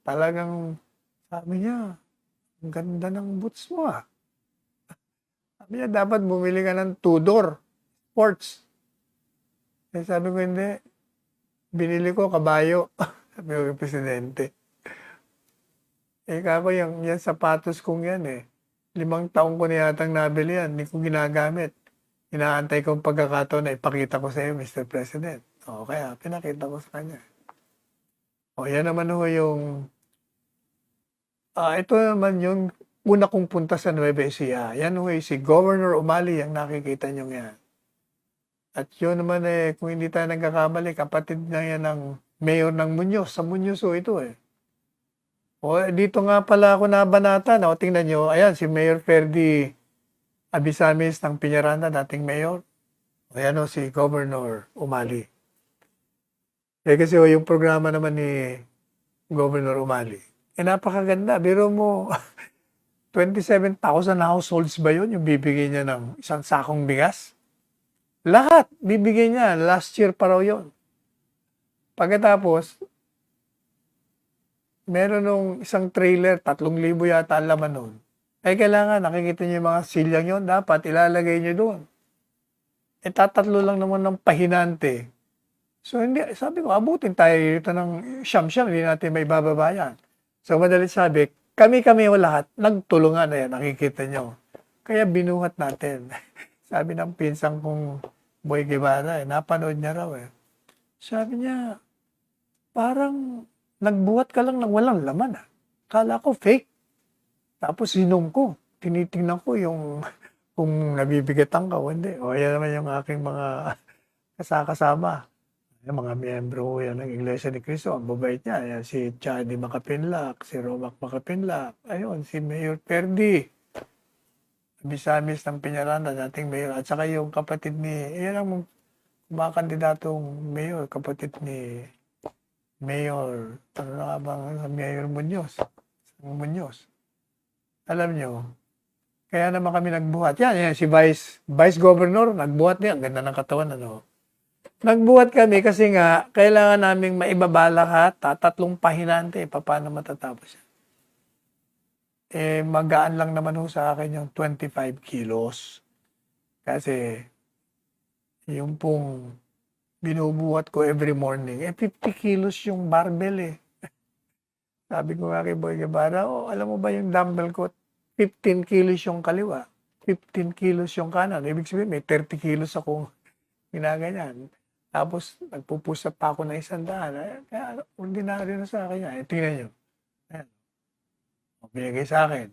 Talagang, sabi niya, ang ganda ng boots mo Sabi niya, dapat bumili ka ng Tudor Sports. Sabi ko, hindi. Binili ko kabayo. Sabi ko kay Presidente. Kako yan sapatos kong yan 5 taong ko na yatang nabili yan. Hindi ko ginagamit. Inaantay kong pagkakataon na ipakita ko sa iyo, Mr. President. Kaya pinakita ko sa kanya. Yan naman yung ito naman yung una kong punta sa Nueva Ecija. Yan si Governor Umali ang nakikita nyo yan. At yun naman kung hindi tayo nagkakamali, kapatid na yan ng mayor ng Muñoz. Sa Muñoz ito dito nga pala ako nabanatan. Tingnan nyo, ayan si Mayor Ferdy Abisamis ng Piñaranda, dating mayor. Ayan si Governor Umali. Kasi yung programa naman ni Governor Umali, napakaganda. Biro mo, 27,000 households ba yun? Yung bibigay niya ng isang sakong bigas? Lahat, bibigay niya. Last year pa raw yun. Pagkatapos, meron nung isang trailer, 3,000 yata ang laman nun. Kailangan, nakikita niyo yung mga silyang yun, dapat ilalagay niyo doon. Tatatlo lang naman ng pahinante. So, hindi, sabi ko, abutin tayo dito ng siyam-siyam, hindi natin may bababayan. So, madalit sabi, kami-kami lahat, nagtulungan na yan, nakikita nyo. Kaya binuhat natin. Sabi ng pinsang kong Boy Guevara, napanood niya raw Sabi niya, parang nagbuhat ka lang ng walang laman Kala ko fake. Tapos sinom ko. Tinitingnan ko yung kung nabibigatan ka o hindi. Yan naman yung aking mga kasama. Yung mga miyembro yan ng Iglesia ni Cristo, ang babait niya. Ayan, si Chadi Makapinlak, si Romac Makapinlak, ayun, si Mayor Ferdy Abisamis ng Piñaranda, dating mayor. At saka yung kapatid ni, yan ang mga kandidatong mayor, kapatid ni Mayor, Mayor Muñoz. Alam nyo, kaya naman kami nagbuhat. Yan, si Vice Governor, nagbuhat niya. Ang ganda ng katawan, Nagbuhat kami kasi nga, kailangan naming maibaba lahat, 3 pahinante, paano matatapos yan? Magaan lang naman sa akin yung 25 kilos. Kasi, yung pong binubuhat ko every morning, 50 kilos yung barbell Sabi ko nga kay Boy Guevara, alam mo ba yung dumbbell ko, 15 kilos yung kaliwa, 15 kilos yung kanan. Ibig sabihin, may 30 kilos akong ginaganyan. Tapos, nagpupusap pa ako ng 100. Kaya, ordinaryo na sa akin yan. Tingnan nyo. Ayan. Binigay sa akin.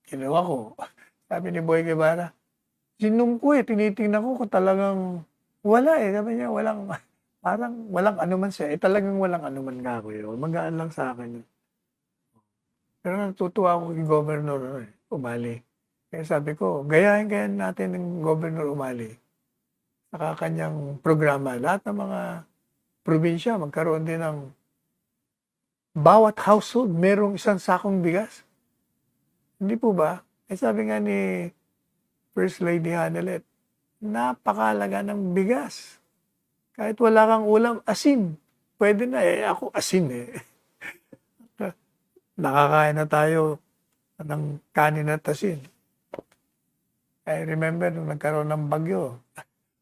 Kinuha ko. Sabi ni Boy Guevara, sinom ko tinitingnan ko kung talagang wala Sabi niya, parang walang anuman siya. Talagang walang anuman nga ako Magaan lang sa akin. Pero natutuwa ako kay Governor Umali. Kaya sabi ko, gayahin natin ng Governor Umali. Saka kanyang programa. Lahat ng mga probinsya magkaroon din ng bawat household merong isang sakong bigas? Hindi po ba? Sabi nga ni First Lady Hanelet, napakalaga ng bigas. Kahit wala kang ulam, asin. Pwede na Ako asin Nakakain na tayo ng kanin at asin. I remember nung nagkaroon ng bagyo,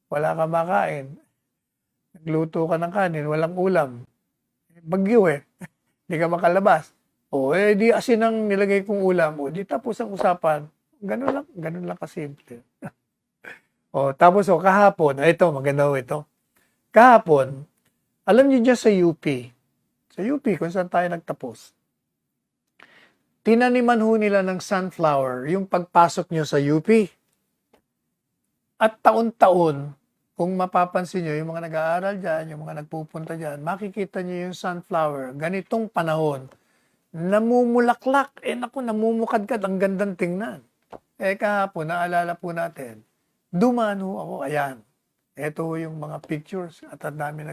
wala ka makain. Nagluto ka ng kanin, walang ulam. Bagyo Hindi ka makalabas. Di asin ang nilagay kong ulam. Di tapos ang usapan. Ganun lang kasimple. Tapos kahapon, ito, maganda ito. Kahapon, alam niyo dyan sa UP, kung saan tayo nagtapos, tinaniman nila ng sunflower yung pagpasok nyo sa UP. At taon-taon, kung mapapansin nyo, yung mga nag-aaral dyan, yung mga nagpupunta dyan, makikita nyo yung sunflower, ganitong panahon, namumulaklak. Namumukadkad, ang gandang tingnan. Kahapon, naalala po natin, dumano ako, ayan. Ito yung mga pictures at ang dami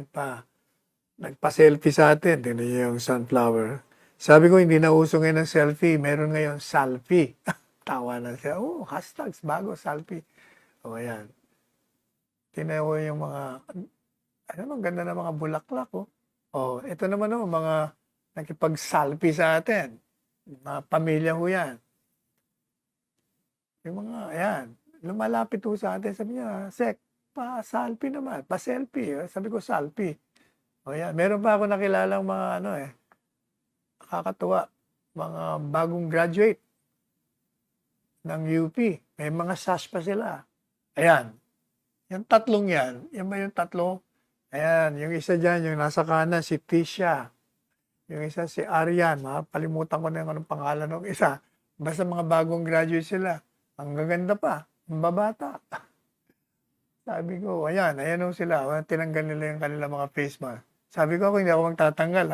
nagpa-selfie sa atin. Tingnan nyo yung sunflower. Sabi ko, hindi na uso ngayon ng selfie. Meron ngayon selfie. Tawa na siya. Hashtags bago, selfie. Ayan. Tingnan ko yung mga, ang ganda ng mga bulaklak. Ito naman mga nakipag-selfie sa atin. Mga pamilya ho yan. Yung mga, ayan, lumalapit ho sa atin. Sabi niya, Sek, pa-selfie naman. Pa-selfie. Sabi ko, selfie. Ayan. Meron pa ako nakilalang mga nakakatuwa. Mga bagong graduate ng UP. May mga sash pa sila. Ayan. Yung tatlong yan ba yung tatlo? Ayan, yung isa dyan, yung nasa kanan, si Tisha. Yung isa si Arian. Palimutan ko na yung anong pangalan ng isa. Basta mga bagong graduate sila. Ang gaganda pa. Ang babata. Sabi ko, ayan sila. Tinanggal nila yung kanilang mga face mask. Sabi ko, hindi ako magtatanggal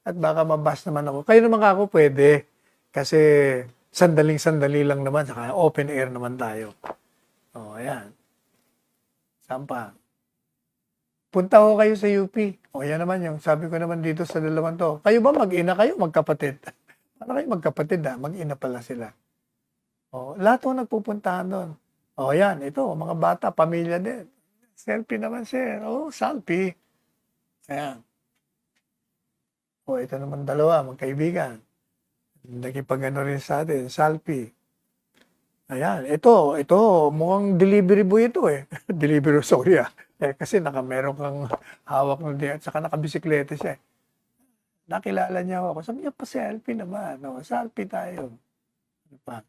At baka mabas naman ako. Kayo naman ako pwede. Kasi sandaling-sandali lang naman. Saka open air naman tayo. Ayan. Saan pa? Punta ko kayo sa UP. Yan naman yung sabi ko naman dito sa dalawang to. Kayo ba mag-ina kayo, magkapatid? Paano kayo magkapatid Mag-ina pala sila. Lahat ko nagpupuntahan doon. Yan, ito, mga bata, pamilya din. Selfie naman sir. Selfie. Ayan. Ito naman dalawa, magkaibigan. Nakipag-ano rin sa atin, selfie. Ayan, ito, mukhang delivery boy ito Delivery, sorry kasi meron kang hawak ng at saka nakabisikleta siya Nakilala niya ako. Sabi niya, pa-selfie naman. Selfie tayo. Ano pa?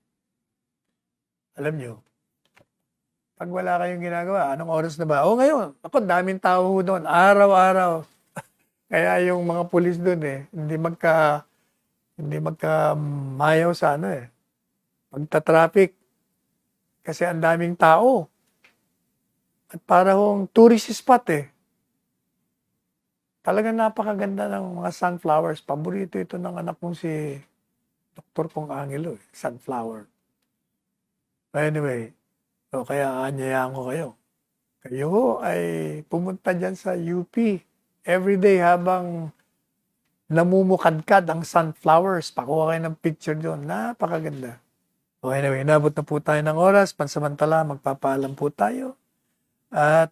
Alam niyo, pag wala kayong ginagawa, anong oras na ba? Ngayon, ako, daming tao doon. Araw-araw. Kaya yung mga pulis doon hindi magka-mayaw sa pagta-traffic. Kasi ang daming tao. At para hong tourist spot Talagang napakaganda ng mga sunflowers. Paborito ito ng anak kong si Dr. Pong Angelo sunflower. Anyway, kaya anyayaan ko kayo. Kayo ay pumunta dyan sa UP everyday habang namumukadkad ang sunflowers. Pakuha kayo ng picture doon. Napakaganda. Anyway, inabot na po tayo ng oras. Pansamantala, magpapaalam po tayo. At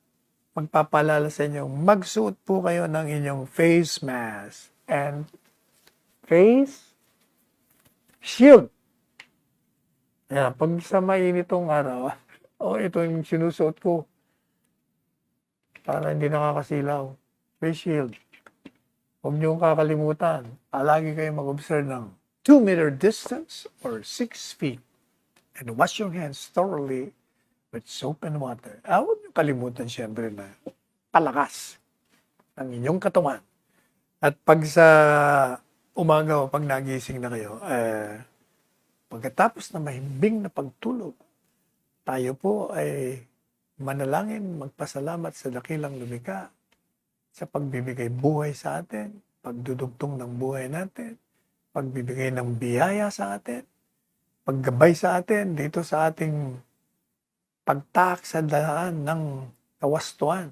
magpapaalala sa inyo, magsuot po kayo ng inyong face mask and face shield. Ayan, pag sa mainitong araw, ito yung sinusuot ko para hindi nakakasilaw. Face shield. Huwag niyong kakalimutan. Lagi kayo mag-observe ng 2-meter distance or 6 feet. And wash your hands thoroughly with soap and water. Huwag niyo kalimutan siyempre na palakas ng inyong katawan. At pag sa umaga o pag nagising na kayo, pagkatapos na mahimbing na pagtulog, tayo po ay manalangin, magpasalamat sa dakilang lumikha sa pagbibigay buhay sa atin, pagdudugtong ng buhay natin, pagbibigay ng biyaya sa atin, paggabay sa atin dito sa ating pagtaak sa daan ng kawastuan.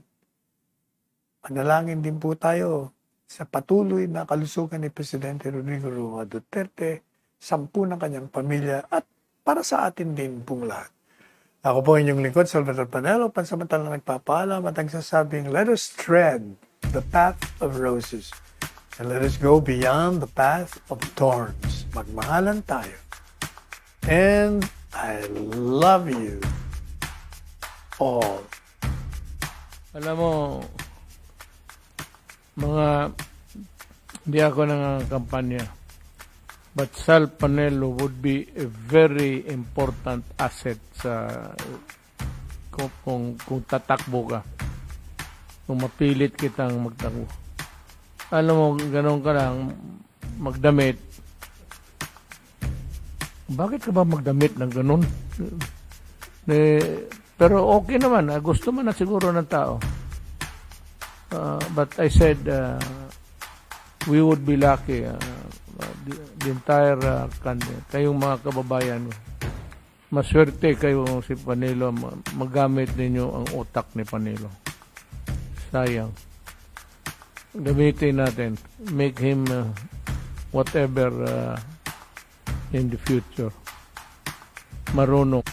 Manalangin din po tayo sa patuloy na kalusugan ni Presidente Rodrigo Roa Duterte, 10 ng kanyang pamilya at para sa atin din pong lahat. Ako po inyong lingkod, Salvador Panelo, pansamantalang nagpapaalam at nagsasabing, let us tread the path of roses and let us go beyond the path of thorns. Magmahalan tayo. And I love you all. Alam mo, hindi ako kampanya, but Sal Panelo would be a very important asset sa kung tatakbo ka. Kung mapilit kitang magtakbo. Alam mo, ganun ka lang, magdamit. Bakit ka ba magdamit ng ganun? Pero okay naman, gusto man na siguro ng tao. But I said, we would be lucky, the entire kayong mga kababayan, maswerte kayo si Panelo, magamit ninyo ang utak ni Panelo. Sayang. Gamitin natin. Make him whatever in the future. Marunong.